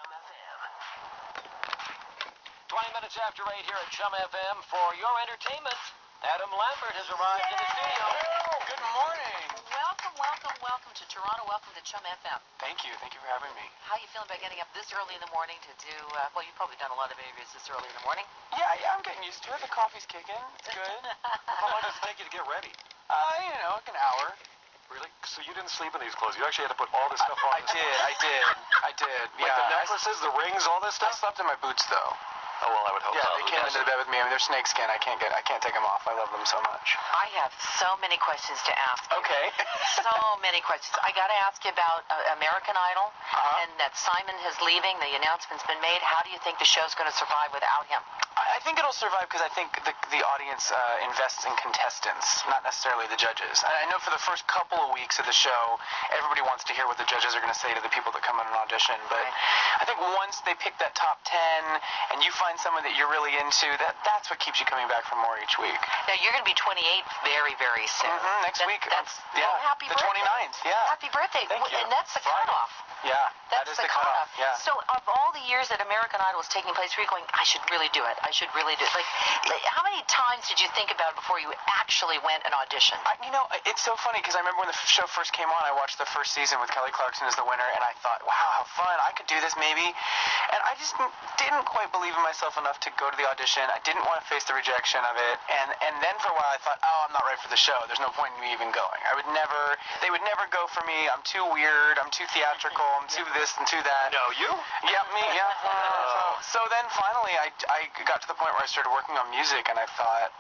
CHUM FM. 20 minutes after 8 here at CHUM FM for your entertainment. Adam Lambert has arrived in the studio. Good morning. Welcome to Toronto. Welcome to CHUM FM. Thank you for having me. How are you feeling about getting up this early in the morning to do, well, you've probably done a lot of interviews this early in the morning. Yeah, I'm getting used to it. The coffee's kicking. It's good. How long does it take you to get ready? Like an hour. Really? So you didn't sleep in these clothes? You actually had to put all this stuff on? I did. Like Yeah. the necklaces, the rings, all this I stuff? slept in my boots, though. Oh, well, I would hope Yeah, so. they came into the bed with me. I mean, they're snakeskin. I can't take them off. I love them so much. I have so many questions to ask you. Okay. So many questions. I got to ask you about American Idol, and that Simon is leaving. The announcement's been made. How do you think the show's going to survive without him? I think it'll survive because I think the audience invests in contestants, not necessarily the judges. I know for the first couple of weeks of the show, everybody wants to hear what the judges are going to say to the people that come in an audition. But I think once they pick that top 10 and you find someone that you're really into, that's what keeps you coming back for more each week. Now, you're going to be 28 very, very soon. Next week. Well, happy the birthday. 29th. Yeah. Happy birthday. Thank you. And that's the Friday. cutoff. Yeah, that That's is the the cutoff. Yeah. So of all the years that American Idol was taking place, were you going, I should really do it. I should really do it. Like how many times did you think about it before you actually went and auditioned? It's so funny because I remember when the show first came on, I watched the first season with Kelly Clarkson as the winner, and I thought, wow, how fun. I could do this maybe. And I just didn't quite believe in myself enough to go to the audition. I didn't want to face the rejection of it. And then for a while I thought, oh, I'm not right for the show. There's no point in me even going. They would never go for me. I'm too weird. I'm too theatrical. I'm too this and too that. No, you? Yeah, me, yeah. So then finally I got to the point where I started working on music, and I thought,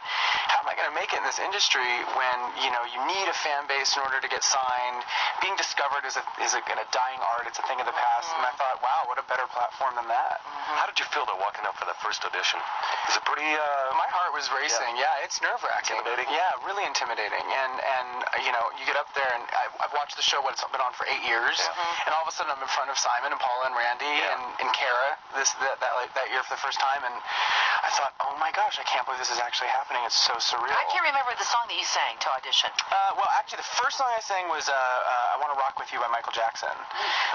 how am I going to make it in this industry when, you need a fan base in order to get signed? Being discovered is a dying art. It's a thing of the past. And I thought, wow, what a better platform than that. How did you feel though walking up for that first audition? Is it pretty, My heart was racing. Yeah, it's nerve-wracking. Intimidating? Yeah, really intimidating. And you get up there, and I've watched the show, it's been on for 8 years, and all of a sudden I'm in front of Simon and Paula and Randy and Kara that year for the first time, and I thought, oh my gosh, I can't believe this is actually happening. It's so surreal. I can't remember the song that you sang to audition. Well, actually, the first song I sang was I Want to Rock With You by Michael Jackson,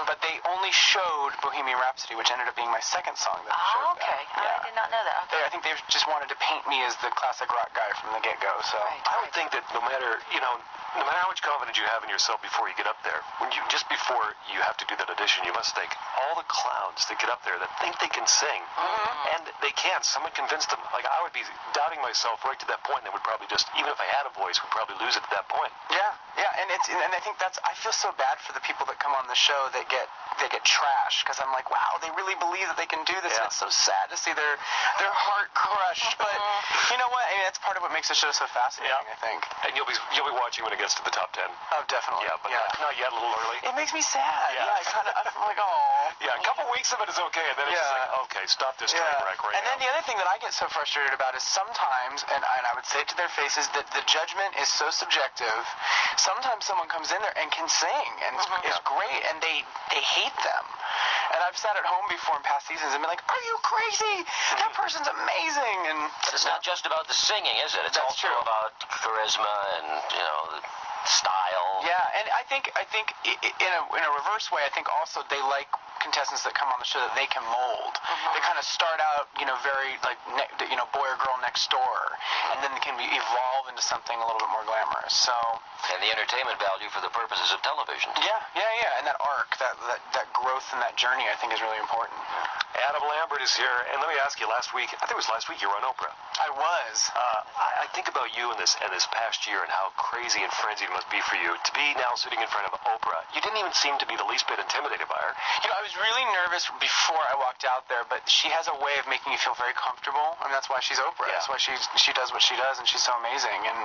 but they only showed Bohemian Rhapsody, which ended up being my second song that they showed. Okay. Yeah. I did not know that. Okay. I think they just wanted to paint me as the classic rock guy from the get-go. So I would think that no matter how much confidence you have in yourself before you get up there, just before you have to do that audition, you must think, all the clowns that get up there that think they can sing, and they can't. Someone convinced them. Like, I would be doubting myself right to that point, and would probably just, even if I had a voice, would probably lose it at that point. Yeah, and I think I feel so bad for the people that come on the show that get trashed, because I'm like, wow, they really believe that they can do this, and it's so sad to see their heart crushed. But you know what? I mean, that's part of what makes the show so fascinating. I think. And you'll be watching when it gets to the top 10. Oh, definitely. Yeah, but not yet, a little early. It makes me sad. Yeah. I'm like, oh. Yeah, a couple weeks of it is okay, and then it's just like, okay, stop this train wreck right now. And then the other thing that I get so frustrated about is sometimes, and I would say it to their faces, that the judgment is so subjective. Sometimes someone comes in there and can sing and is great, and they hate them. And I've sat at home before in past seasons and been like, are you crazy? That person's amazing. But it's not just about the singing, is it? It's That's also true. about charisma and, the style. Yeah, and I think in a reverse way, I think also they like contestants that come on the show that they can mold. They kind of start out, very like, boy or girl next door, and then they can evolve into something a little bit more glamorous. So. And the entertainment value for the purposes of television. Yeah, and that arc, that growth and that journey, I think is really important. Adam Lambert is here, and let me ask you, last week you were on Oprah. I was. I think about you in this past year and how crazy and frenzied it must be for you to be now sitting in front of Oprah. You didn't even seem to be the least bit intimidated by her. I was really nervous before I walked out there, but she has a way of making you feel very comfortable, and that's why she's Oprah. Yeah. That's why she does what she does, and she's so amazing. And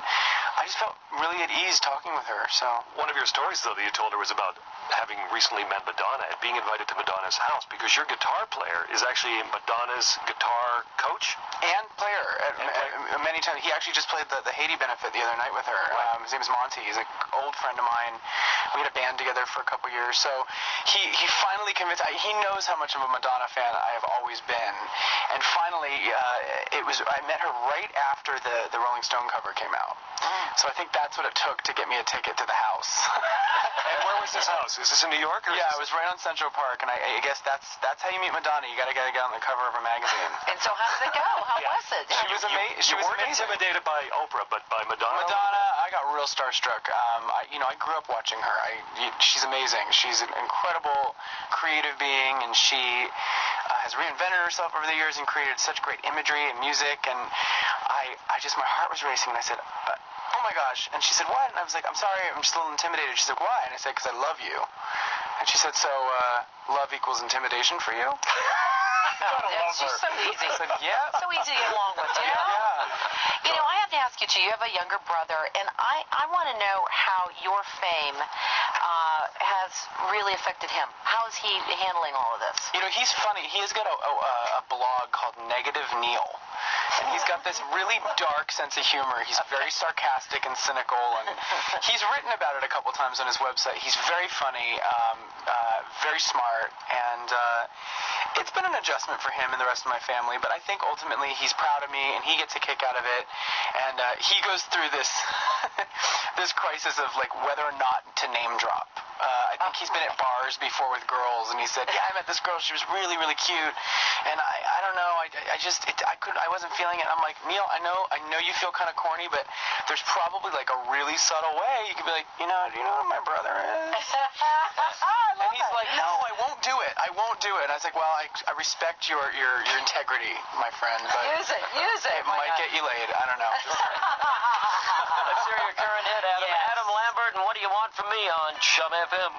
I just felt really at ease talking with her. So one of your stories, though, that you told her was about having recently met Madonna and being invited to Madonna's house because your guitar player is actually Madonna's guitar coach and player. Many times. He actually just played the Haiti benefit the other night with her. His name is Monty. He's an old friend of mine. We had a band together for a couple years. So he finally convinced he knows how much of a Madonna fan I have always been. And finally, I met her right after the Rolling Stone cover came out. So I think that's what it took to get me a ticket to the house. And where was this house? Is this in New York? Or yeah, it was right on Central Park, and I guess that's how you meet Madonna. You gotta get on the cover of a magazine. And so how did it go? How was it? She was amazing. She was amazing. intimidated by Oprah, but by Madonna? Madonna, I got real starstruck. I grew up watching her. She's amazing. She's an incredible creative being, and she has reinvented herself over the years and created such great imagery and music. And my heart was racing, and I said, oh my gosh. And she said, what? And I was like, I'm sorry, I'm just a little intimidated. She said, why? And I said, because I love you. And she said, so love equals intimidation for you? She's so easy. I said, yeah. So easy to get along with, you know? Yeah. You know, I have to ask you too. You have a younger brother, and I want to know how your fame has really affected him. How is he handling all of this? You know, he's funny. He has got a blog called Negative Neil. And he's got this really dark sense of humor. He's very sarcastic and cynical, and he's written about it a couple times on his website. He's very funny, very smart, and it's been an adjustment for him and the rest of my family, but I think ultimately he's proud of me, and he gets a kick out of it, and he goes through this this crisis of, like, whether or not to name drop. I think he's been at bars before with girls, and he said, yeah, I met this girl, she was really, really cute, and I don't know, I wasn't feeling it. I'm like, Neil, I know you feel kind of corny, but there's probably, like, a really subtle way you could be like, do you know who my brother is? And he's like, no, I won't do it. And I was like, well, I respect your integrity, my friend, but use it. It might get you laid. I don't know. Let's hear your current hit, Adam. Yes. Adam Lambert, and what do you want from me on CHUM FM?